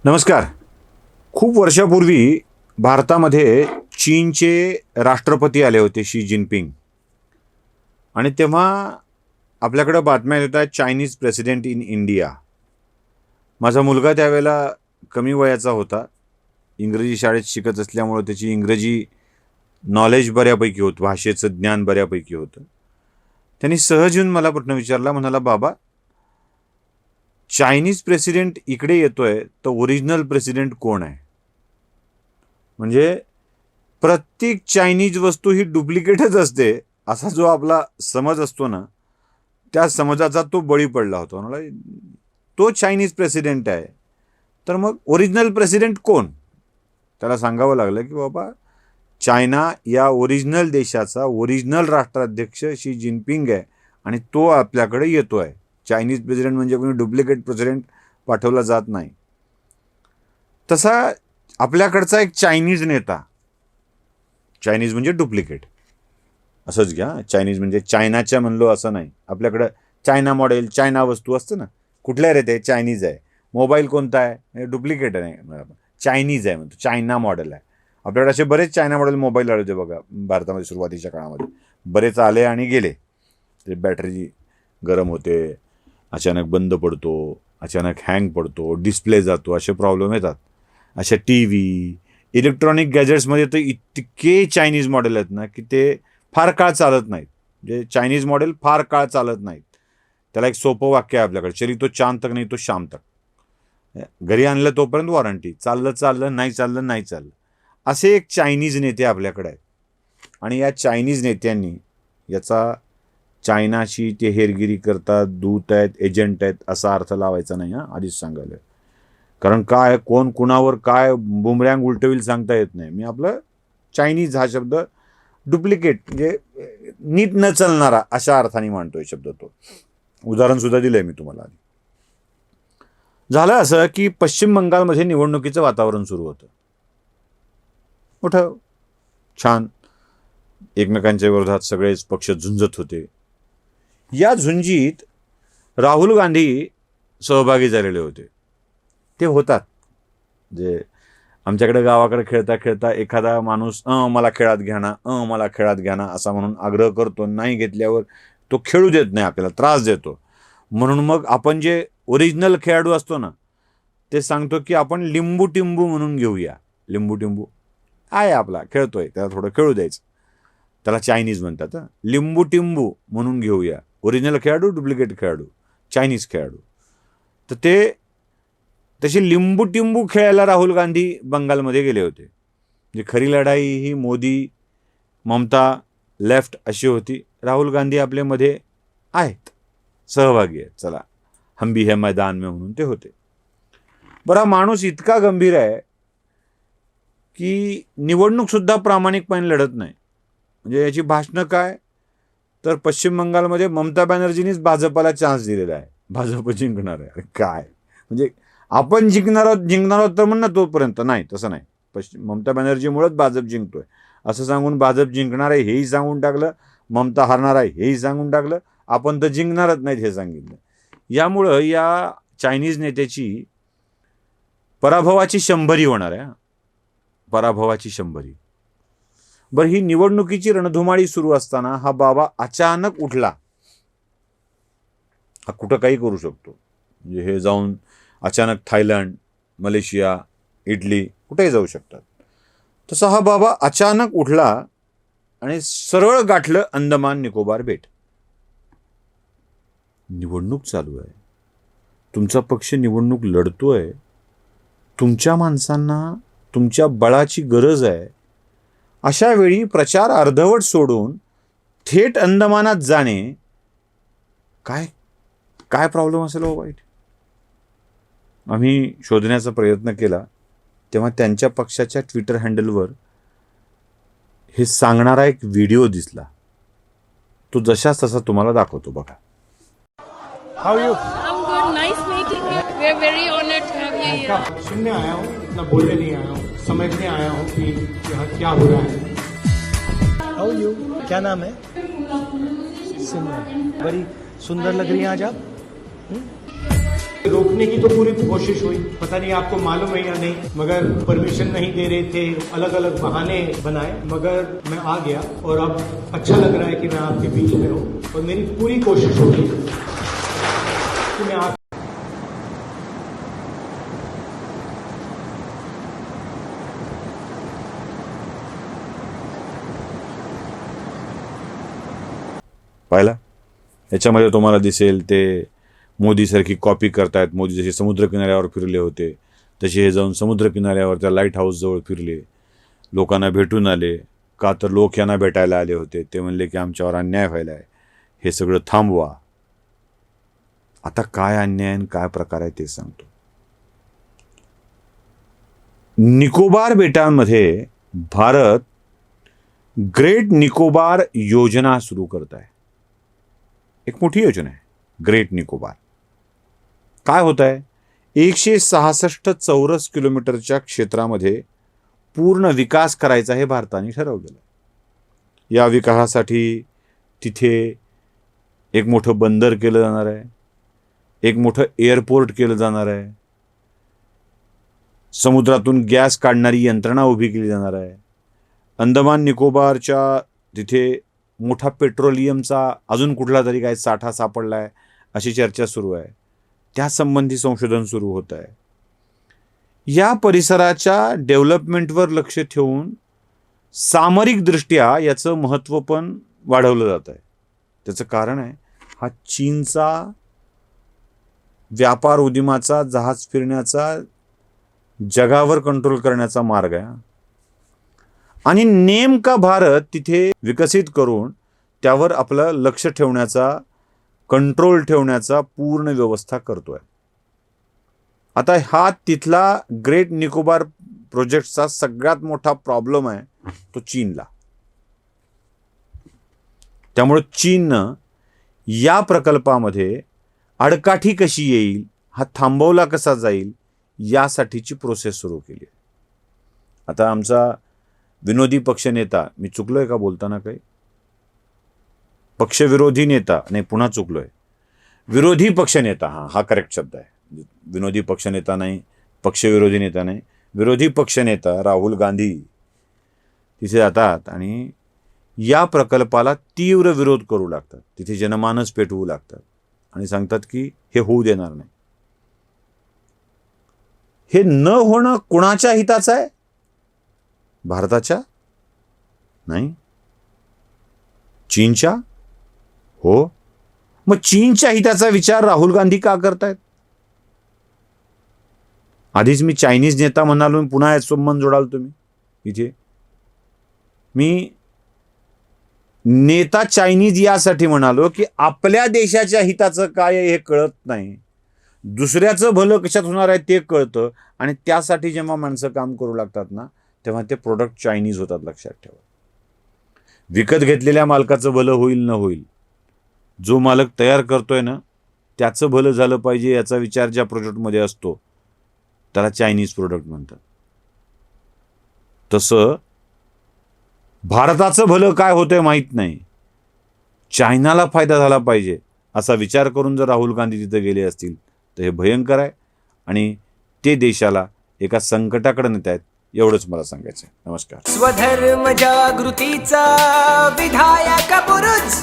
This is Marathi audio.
नमस्कार. खूप वर्षापूर्वी भारतामध्ये चीनचे राष्ट्रपती आले होते, शी जिनपिंग. आणि तेव्हा आपल्याकडे बातम्या येतात चायनीज प्रेसिडेंट इन इंडिया. माझा मुलगा त्यावेळेला कमी वयाचा होता. इंग्रजी शाळेत शिकत असल्यामुळे त्याची इंग्रजी नॉलेज बऱ्यापैकी होतं, भाषेचं ज्ञान बऱ्यापैकी होतं. त्यांनी सहज येऊन मला प्रश्न विचारला, म्हणाला, बाबा, चायनीज प्रेसिडेंट इकडे येतोय तर ओरिजिनल प्रेसिडेंट कोण आहे? म्हणजे प्रत्येक चायनीज वस्तू ही डुप्लिकेटच असते असा जो आपला समज असतो ना, त्या समजाचा तो बळी पडला होता. म्हणाला, तो चायनीज प्रेसिडेंट आहे तर मग ओरिजिनल प्रेसिडेंट कोण? त्याला सांगावं लागलं की बाबा, चायना या ओरिजिनल देशाचा ओरिजिनल राष्ट्राध्यक्ष शी जिनपिंग आहे आणि तो आपल्याकडे येतो आहे. चायनीज प्रेसिडेंट म्हणजे कोणी डुप्लिकेट प्रेसिडेंट पाठवला जात नाही. तसा आपल्याकडचा एक चायनीज नेता, चायनीज म्हणजे डुप्लिकेट असंच घ्या. चायनीज म्हणजे चायनाच्या म्हणलो असं नाही. आपल्याकडं चायना मॉडेल, चायना वस्तू असतं ना, कुठल्या रे ते चायनीज आहे. मोबाईल कोणता आहे? डुप्लिकेट आहे, चायनीज आहे म्हणतो, चायना मॉडेल आहे. आपल्याकडे असे बरेच चायना मॉडेल मोबाईल आले होते बघा भारतामध्ये सुरुवातीच्या काळामध्ये. बरेच आले आणि गेले. ते बॅटरी गरम होते, अचानक बंद पडतो, अचानक हँग पडतो, डिस्प्ले जातो, असे प्रॉब्लेम येतात. अशा टी व्ही, इलेक्ट्रॉनिक गॅजेट्समध्ये तर इतके चायनीज मॉडेल आहेत ना की ते फार काळ चालत नाहीत. म्हणजे चायनीज मॉडेल फार काळ चालत नाहीत. त्याला एक सोपं वाक्य आहे आपल्याकडे, चली तो चांद तक नाही तो शाम तक. घरी आणलं तोपर्यंत वॉरंटी, चाललं चाललं, नाही चाललं नाही चाललं. असे एक चायनीज नेते आपल्याकडे आहेत. आणि या चायनीज नेत्यांनी याचा चायनाशी ते हेरगिरी करतात, दूत आहेत, एजंट आहेत असा अर्थ लावायचा नाही. आधीच सांगायला. कारण काय, कोण कुणावर काय बुमरँग उलटविल सांगता येत नाही. मी आपलं चायनीज हा शब्द डुप्लिकेट म्हणजे नीट न चालणारा अशा अर्थाने मांडतोय शब्द. तो उदाहरणसुद्धा दिलं आहे मी तुम्हाला. झालं असं की पश्चिम बंगालमध्ये निवडणुकीचं वातावरण सुरू होतं. मोठं छान, एकमेकांच्या विरोधात सगळेच पक्ष झुंजत होते. या झुंजीत राहुल गांधी सहभागी झालेले होते. ते होतात जे आमच्याकडे गावाकडे खेळता खेळता एखादा माणूस मला खेळात घ्या ना, मला खेळात घ्या ना असा म्हणून आग्रह करतो. नाही घेतल्यावर तो खेळू देत नाही, आपल्याला त्रास देतो. म्हणून मग आपण जे ओरिजिनल खेळाडू असतो ना, ते सांगतो की आपण लिंबू टिंबू म्हणून घेऊया. लिंबू टिंबू आहे आपला, खेळतोय, त्याला थोडं खेळू द्यायचं. त्याला चायनीज म्हणतात. लिंबू टिंबू म्हणून घेऊया. ओरिजिनल खेळाडू, डुप्लिकेट खेळाडू, चायनीज खेळाडू. तर ते तशी लिंबू टिंबू खेळायला राहुल गांधी बंगालमध्ये गेले होते. म्हणजे खरी लढाई ही मोदी, ममता, लेफ्ट अशी होती. राहुल गांधी आपल्यामध्ये आहेत, सहभागी आहेत. चला, हम भी है मैदान में म्हणून ते होते. बरा माणूस इतका गंभीर आहे की निवडणूकसुद्धा प्रामाणिकपणे लढत नाही. म्हणजे याची भाषणं काय, तर पश्चिम बंगालमध्ये ममता बॅनर्जीनीच भाजपाला चान्स दिलेला आहे, भाजप जिंकणार आहे. अरे काय, म्हणजे आपण जिंकणार आहोत तर म्हणणं तोपर्यंत नाही, तसं नाही. ममता बॅनर्जीमुळेच भाजप जिंकतोय असं सांगून भाजप जिंकणार आहे हेही सांगून टाकलं, ममता हारणार आहे हेही सांगून टाकलं, आपण तर जिंकणारच नाहीत हे सांगितलं. यामुळं या चायनीज नेत्याची पराभवाची 100री होणार आहे. पराभवाची 100री. बरं, ही निवडणुकीची रणधुमाळी सुरू असताना हा बाबा अचानक उठला. हा कुठं काही करू शकतो. म्हणजे हे जाऊन अचानक थायलंड, मलेशिया, इटली कुठेही जाऊ शकतात. तसा हा बाबा अचानक उठला आणि सरळ गाठलं अंदमान निकोबार बेट. निवडणूक चालू आहे, तुमचा पक्ष निवडणूक लढतोय, तुमच्या माणसांना तुमच्या बळाची गरज आहे. अशा वेळी प्रचार अर्धवट सोडून थेट अंदमानात जाणे, काय काय प्रॉब्लेम असेल हो वाईट? आम्ही शोधण्याचा प्रयत्न केला तेव्हा त्यांच्या पक्षाच्या ट्विटर हँडलवर हे सांगणारा एक व्हिडिओ दिसला. तो जशाच तसा तुम्हाला दाखवतो बघा. How are you? I'm good. Nice meeting you. We're very honored to have you here. सुनने आया हूँ, इतना बोलने नहीं आया हूँ, समझने आया हूँ कि यहाँ क्या हो रहा है. How are you? क्या नाम है? सिमरन. बड़ी सुंदर लग रही हैं आज आप. रोकने की तो पूरी कोशिश हुई, पता नहीं आपको मालूम है या नहीं, मगर परमिशन नहीं दे रहे थे, अलग अलग बहाने बनाए, मगर मैं आ गया और अब अच्छा लग रहा है कि मैं आपके बीच में हूँ और मेरी पूरी कोशिश होगी कि मैं आप पाहिला याच्यामध्ये तुम्हाला दिसेल ते मोदीसारखी कॉपी करतायत. मोदी जसे समुद्रकिनाऱ्यावर फिरले होते तसे हे जाऊन समुद्रकिनाऱ्यावर त्या लाईट हाऊसजवळ फिरले, लोकांना भेटून आले. का तर लोक यांना भेटायला आले होते. ते म्हणले की आमच्यावर अन्याय व्हायला आहे, हे सगळं थांबवा. आता काय अन्याय आणि काय प्रकार आहे ते सांगतो. निकोबार बेटांमध्ये भारत ग्रेट निकोबार योजना सुरू करत आहे. एक मोठी योजना आहे ग्रेट निकोबार. काय होत आहे, 166 चौरस किलोमीटरच्या क्षेत्रामध्ये पूर्ण विकास करायचा हे भारताने ठरवलेलं आहे. या विकासासाठी तिथे एक मोठं बंदर केलं जाणार आहे, एक मोठं एअरपोर्ट केलं जाणार आहे, समुद्रातून गॅस काढणारी यंत्रणा उभी केली जाणार आहे. अंदमान निकोबारच्या तिथे मोठा पेट्रोलियमचा अजून कुठला तरी काय साठा सापडला आहे अशी चर्चा सुरू आहे. त्यासंबंधी संशोधन सुरू होत आहे. या परिसराच्या डेव्हलपमेंटवर लक्ष ठेवून सामरिकदृष्ट्या याचं महत्त्व पण वाढवलं जात आहे. त्याचं कारण आहे हा चीनचा व्यापार उद्यमाचा, जहाज फिरण्याचा, जगावर कंट्रोल करण्याचा मार्ग आहे. आणि नेमका भारत तिथे विकसित करून त्यावर आपलं लक्ष ठेवण्याचा, कंट्रोल ठेवण्याचा पूर्ण व्यवस्था करतोय. आता हा तिथला ग्रेट निकोबार प्रोजेक्टचा सगळ्यात मोठा प्रॉब्लेम आहे तो चीनला. त्यामुळे चीननं या प्रकल्पामध्ये आडकाठी कशी येईल, हा थांबवला कसा जाईल यासाठीची प्रोसेस सुरू केली आहे. आता आमचा विनोदी पक्षनेता, मी चुकलोय का बोलताना काही, पक्षविरोधी नेता नाही, पुन्हा चुकलोय, विरोधी पक्षनेता, हा करेक्ट शब्द आहे. विनोदी पक्षनेता नाही, पक्षविरोधी नेता नाही, विरोधी पक्षनेता राहुल गांधी तिथे जातात आणि या प्रकल्पाला तीव्र विरोध करू लागतात. तिथे जनमानस पेटवू लागतात आणि सांगतात की हे होऊ देणार नाही. हे न होणं कुणाच्या हिताचं आहे? भारताच्या नाही, चीनच्या. हो, मग चीनच्या हिताचा विचार राहुल गांधी का करतायत? आधीच मी चायनीज नेता म्हणालो, पुन्हा संबंध जोडाल तुम्ही इथे. मी नेता चायनीज यासाठी म्हणालो की आपल्या देशाच्या हिताचं काय आहे हे कळत नाही, दुसऱ्याचं भलं कशात होणार आहे ते कळतं, आणि त्यासाठी जेव्हा माणसं काम करू लागतात ना तेव्हा ते प्रोडक्ट चायनीज होतात. लक्षात ठेवा. विकत घेतलेल्या मालकाचं भलं होईल न होईल, जो मालक तयार करतोय ना त्याचं भलं झालं पाहिजे याचा विचार ज्या प्रोडक्टमध्ये असतो त्याला चायनीज प्रोडक्ट म्हणतात. तसं भारताचं भलं काय होतंय माहीत नाही, चायनाला फायदा झाला पाहिजे असा विचार करून जर राहुल गांधी तिथे गेले असतील तर हे भयंकर आहे आणि ते देशाला एका संकटाकडे नेत आहेत. एवढंच मला सांगायचं आहे. नमस्कार. स्वधर्म जागृतीचा विधायक बुरुज